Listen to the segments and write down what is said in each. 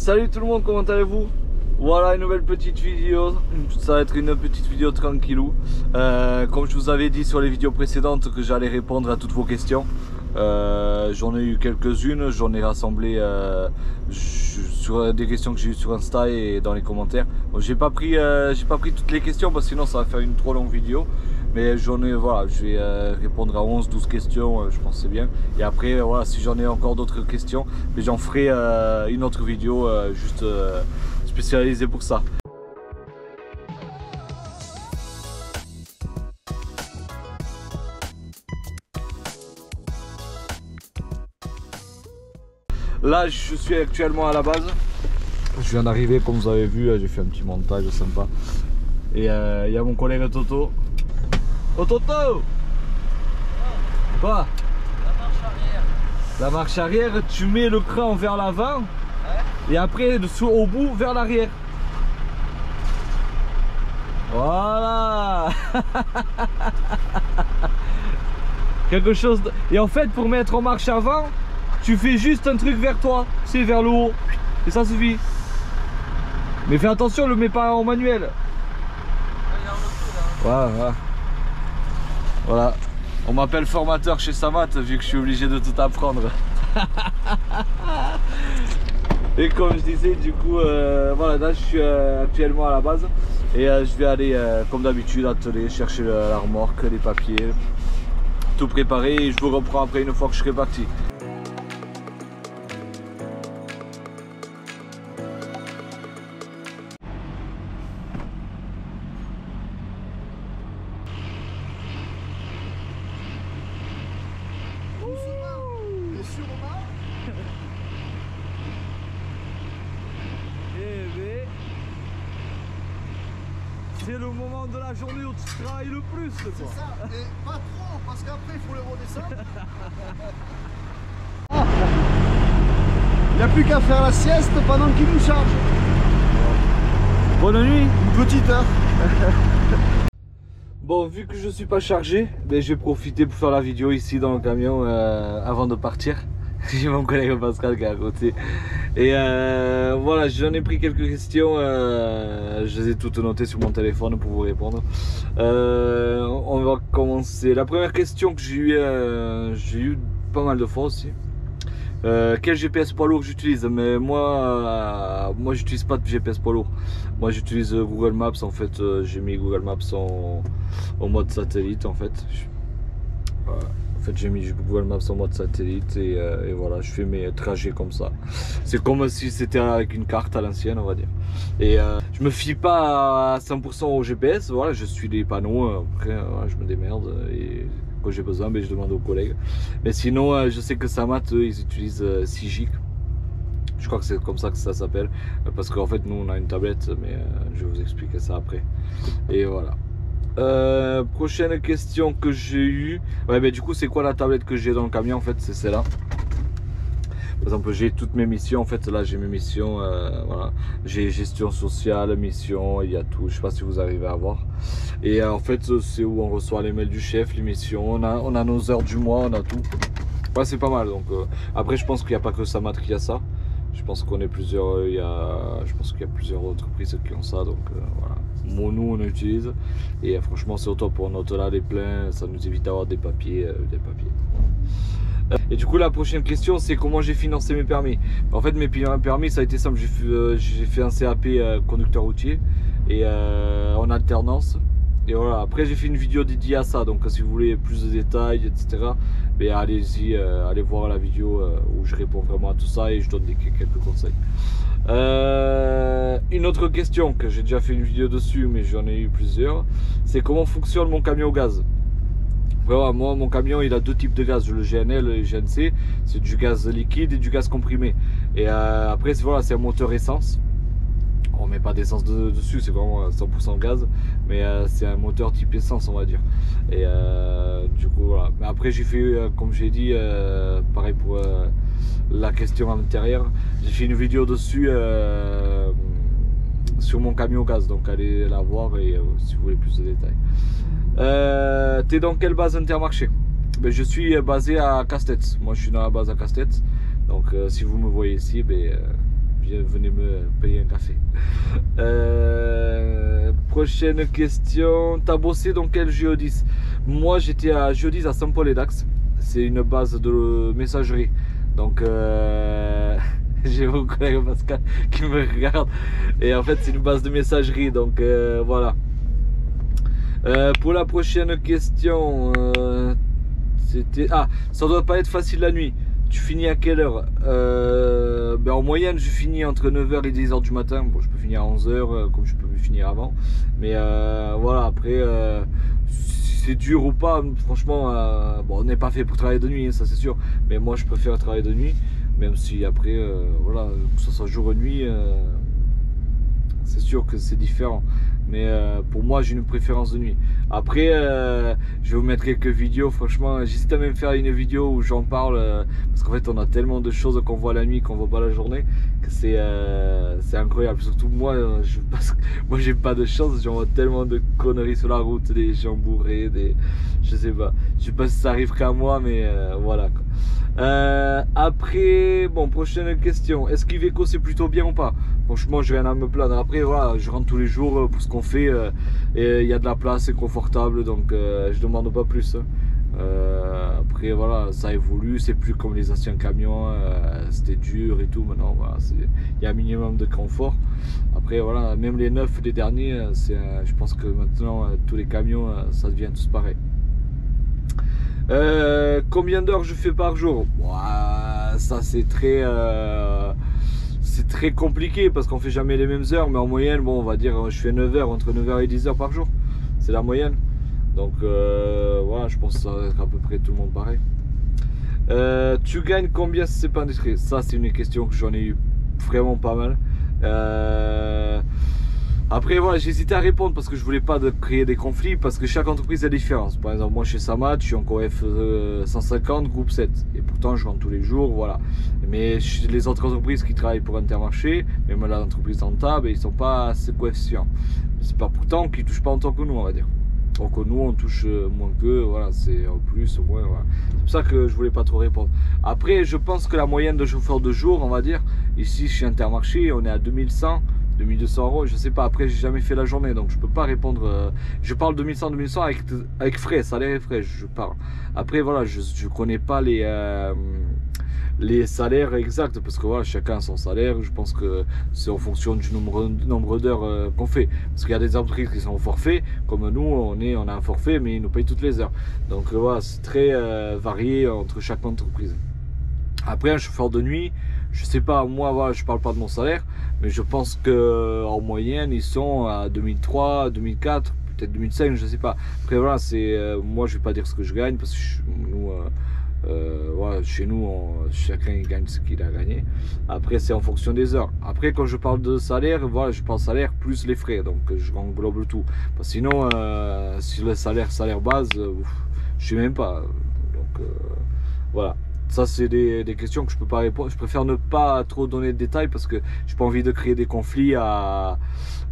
Salut tout le monde, comment allez-vous? Voilà une nouvelle petite vidéo, ça va être une petite vidéo tranquillou. Comme je vous avais dit sur les vidéos précédentes que j'allais répondre à toutes vos questions. J'en ai eu quelques-unes, j'en ai rassemblé sur des questions que j'ai eues sur Insta et dans les commentaires. Bon, j'ai pas pris toutes les questions parce que sinon ça va faire une trop longue vidéo. Mais j'en ai, voilà, je vais répondre à 11-12 questions, je pense que c'est bien. Et après, voilà, si j'en ai encore d'autres questions, j'en ferai une autre vidéo juste spécialisée pour ça. Là, je suis actuellement à la base. Je viens d'arriver, comme vous avez vu, j'ai fait un petit montage sympa. Et il y a mon collègue Toto. Oh Toto! Quoi? La marche arrière. La marche arrière, tu mets le cran vers l'avant, ouais. Et après au bout vers l'arrière. Voilà. Quelque chose de... Et en fait, pour mettre en marche avant, tu fais juste un truc vers toi, c'est vers le haut, et ça suffit. Mais fais attention, le mets pas en manuel. Voilà, voilà. Voilà, on m'appelle formateur chez Samat vu que je suis obligé de tout apprendre. Et comme je disais, du coup, voilà, là je suis actuellement à la base et je vais aller comme d'habitude à l'atelier chercher la remorque, les papiers, tout préparer et je vous reprends après une fois que je serai parti. C'est le moment de la journée où tu travailles le plus, quoi. C'est ça, et pas trop, parce qu'après il faut le redescendre. Il n'y a plus qu'à faire la sieste pendant qu'il nous charge. Bonne nuit. Une petite heure. Bon, vu que je suis pas chargé, ben, je vais profiter pour faire la vidéo ici dans le camion avant de partir. J'ai mon collègue Pascal qui est à côté. Et voilà, j'en ai pris quelques questions, je les ai toutes notées sur mon téléphone pour vous répondre. On va commencer. La première question que j'ai eu pas mal de fois aussi. Quel GPS poids lourd j'utilise? Mais moi j'utilise pas de GPS poids lourd. Moi j'utilise Google Maps en fait. J'ai mis Google Maps en mode satellite en fait. Voilà. En fait, j'ai mis Google Maps en mode satellite et voilà, je fais mes trajets comme ça. C'est comme si c'était avec une carte à l'ancienne, on va dire. Et je me fie pas à 100% au GPS, voilà, je suis les panneaux, après voilà, je me démerde et quand j'ai besoin, ben, je demande aux collègues. Mais sinon, je sais que Samat, eux, ils utilisent Sigic. Je crois que c'est comme ça que ça s'appelle, parce qu'en fait, nous, on a une tablette, mais je vais vous expliquer ça après. Et voilà. Prochaine question que j'ai eue, ouais, ben, du coup c'est quoi la tablette que j'ai dans le camion? En fait c'est celle-là. Par exemple j'ai toutes mes missions, en fait là j'ai mes missions, voilà. J'ai gestion sociale, mission, il y a tout, je sais pas si vous arrivez à voir. Et en fait c'est où on reçoit les mails du chef, les missions, on a nos heures du mois, on a tout. Ouais, c'est pas mal, donc après je pense qu'il n'y a pas que Samat qui a ça. Je pense qu'on est plusieurs, je pense qu'il y a plusieurs entreprises qui ont ça, donc voilà. Nous on utilise et franchement c'est au top, on note là les pleins, ça nous évite d'avoir des papiers. Et du coup la prochaine question c'est comment j'ai financé mes permis. En fait mes permis ça a été simple, j'ai fait un CAP conducteur routier et en alternance. Et voilà, après j'ai fait une vidéo dédiée à ça, donc si vous voulez plus de détails, etc. Mais allez-y, allez voir la vidéo où je réponds vraiment à tout ça et je donne quelques conseils. Une autre question que j'ai déjà fait une vidéo dessus, mais j'en ai eu plusieurs, c'est comment fonctionne mon camion au gaz. Voilà, moi mon camion il a deux types de gaz, le GNL et le GNC, c'est du gaz liquide et du gaz comprimé. Et après voilà, c'est un moteur essence. On met pas d'essence dessus, c'est vraiment 100% gaz, mais c'est un moteur type essence on va dire. Et du coup voilà, mais après j'ai fait comme j'ai dit, pareil pour la question antérieure, j'ai fait une vidéo dessus sur mon camion au gaz, donc allez la voir et si vous voulez plus de détails. T'es dans quelle base Intermarché? Ben, je suis basé à Casse-Tête, moi je suis dans la base à Casse-Tête, donc si vous me voyez ici, ben, venez me payer un café. Prochaine question, t'as bossé dans quel Geodis? Moi j'étais à Geodis à Saint-Paul-et-Dax, c'est une base de messagerie, donc j'ai mon collègue Pascal qui me regarde, et en fait c'est une base de messagerie, donc voilà. Pour la prochaine question, c'était... Ah, ça doit pas être facile la nuit. Tu finis à quelle heure? Ben en moyenne, je finis entre 9h et 10h du matin. Bon, je peux finir à 11h, comme je peux finir avant. Mais voilà, après, si c'est dur ou pas, franchement, bon, on n'est pas fait pour travailler de nuit, hein, ça c'est sûr. Mais moi, je préfère travailler de nuit. Même si après, voilà, que ce soit jour ou nuit, c'est sûr que c'est différent. Mais pour moi j'ai une préférence de nuit. Après je vais vous mettre quelques vidéos. Franchement j'hésite à même faire une vidéo où j'en parle, parce qu'en fait on a tellement de choses qu'on voit la nuit qu'on voit pas la journée, que c'est incroyable. Surtout moi, moi j'ai pas de chance, j'en vois tellement de conneries sur la route, des gens bourrés, je sais pas si ça arrive qu'à moi, mais voilà quoi. Après, bon, prochaine question, est-ce qu'Iveco c'est plutôt bien ou pas? Franchement j'ai rien à me plaindre. Après voilà, je rentre tous les jours pour ce qu'on fait, et il y a de la place, c'est confortable, donc je demande pas plus. Après voilà, ça évolue, c'est plus comme les anciens camions, c'était dur et tout. Maintenant voilà, il y a un minimum de confort. Après voilà, même les neufs, les derniers, je pense que maintenant tous les camions ça devient tous pareil. Combien d'heures je fais par jour? Ça c'est très compliqué parce qu'on fait jamais les mêmes heures, mais en moyenne, bon, on va dire je fais 9h, entre 9h et 10h par jour, c'est la moyenne. Donc voilà, je pense que ça va être à peu près tout le monde pareil. Tu gagnes combien si c'est pas indiscret? Ça c'est une question que j'en ai eu vraiment pas mal. Après voilà, j'hésitais à répondre parce que je voulais pas créer des conflits, parce que chaque entreprise a des différences. Par exemple moi chez Samat, je suis encore F150 groupe 7 et pourtant je rentre tous les jours, voilà. Mais les autres entreprises qui travaillent pour Intermarché, même là l'entreprise rentable, ils sont pas à ce coefficient. C'est pas pourtant qu'ils touchent pas autant que nous, on va dire. Donc nous on touche moins que, voilà, c'est en plus, au moins, voilà. C'est pour ça que je voulais pas trop répondre. Après je pense que la moyenne de chauffeur de jour, on va dire, ici chez Intermarché, on est à 2100, 2200 euros, je sais pas. Après j'ai jamais fait la journée, donc je peux pas répondre. Je parle 2100, 2100 avec frais, salaire et frais, je parle. Après voilà, je connais pas les salaires exacts, parce que voilà, chacun a son salaire. Je pense que c'est en fonction du nombre d'heures qu'on fait, parce qu'il y a des entreprises qui sont au forfait, comme nous on a un forfait mais ils nous payent toutes les heures. Donc voilà, c'est très varié entre chaque entreprise. Après un chauffeur de nuit, je sais pas, moi voilà, je parle pas de mon salaire, mais je pense que en moyenne ils sont à 2003, 2004, peut-être 2005, je sais pas. Après voilà, c'est moi je vais pas dire ce que je gagne, parce que nous voilà, chez nous chacun gagne ce qu'il a gagné. Après c'est en fonction des heures. Après quand je parle de salaire, voilà, je parle salaire plus les frais, donc je englobe le tout. Parce que sinon si le salaire base, je sais même pas. Donc voilà. Ça c'est des questions que je peux pas répondre. Je préfère ne pas trop donner de détails parce que j'ai pas envie de créer des conflits à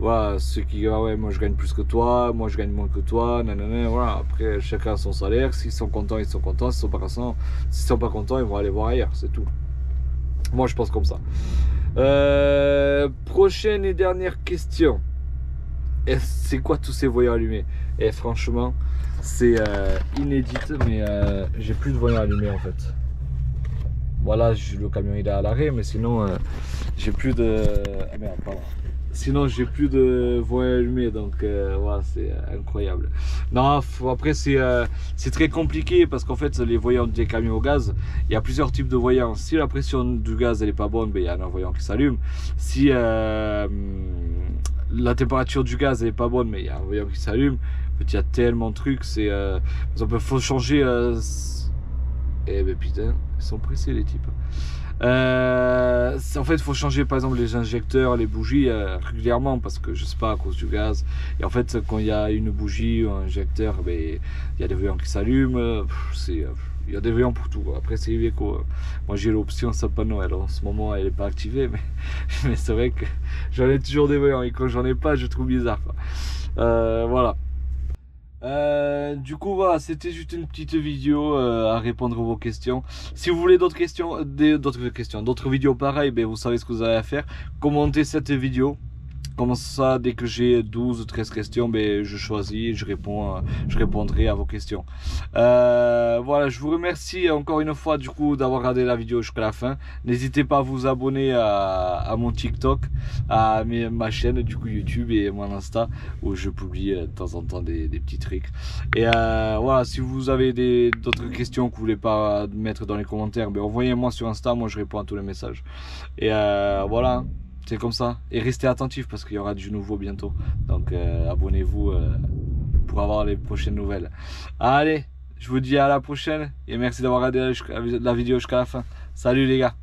voilà, ceux qui ouais, moi je gagne plus que toi, moi je gagne moins que toi, nanana, voilà. Après chacun a son salaire, s'ils sont contents ils sont contents, s'ils sont pas contents ils vont aller voir ailleurs, c'est tout. Moi je pense comme ça. Prochaine et dernière question. C'est quoi tous ces voyants allumés? Et franchement c'est inédite, mais j'ai plus de voyants allumés en fait. Voilà, le camion il est à l'arrêt, mais sinon j'ai plus de... Ah merde, pardon. Sinon j'ai plus de voyants allumés, donc voilà, c'est incroyable. Non, après c'est très compliqué parce qu'en fait les voyants des camions au gaz, il y a plusieurs types de voyants. Si la pression du gaz elle est pas bonne, ben, il y a un voyant qui s'allume. Si la température du gaz elle est pas bonne, mais il y a un voyant qui s'allume. En fait, il y a tellement de trucs, c'est il faut changer eh ben putain, ils sont pressés les types. En fait il faut changer par exemple les injecteurs, les bougies régulièrement, parce que je sais pas, à cause du gaz. Et en fait quand il y a une bougie ou un injecteur, ben, il y a des voyants qui s'allument. Il y a des voyants pour tout. Après c'est Iveco. Moi j'ai l'option sapin de Noël. En ce moment elle est pas activée, mais c'est vrai que j'en ai toujours des voyants, et quand j'en ai pas je trouve bizarre quoi. Voilà. Du coup voilà, c'était juste une petite vidéo à répondre à vos questions. Si vous voulez d'autres d'autres vidéos pareilles, ben, vous savez ce que vous avez à faire. Commentez cette vidéo. Comme ça, dès que j'ai 12 ou 13 questions, ben, je choisis, je répondrai à vos questions. Voilà, je vous remercie encore une fois du coup d'avoir regardé la vidéo jusqu'à la fin. N'hésitez pas à vous abonner à mon TikTok, à ma chaîne du coup YouTube et mon Insta où je publie de temps en temps des petits trucs. Et voilà, si vous avez d'autres questions que vous voulez pas mettre dans les commentaires, ben, envoyez-moi sur Insta, moi je réponds à tous les messages. Et voilà. C'est comme ça. Et restez attentifs parce qu'il y aura du nouveau bientôt. Donc abonnez-vous pour avoir les prochaines nouvelles. Allez, je vous dis à la prochaine et merci d'avoir regardé la vidéo jusqu'à la fin. Salut les gars.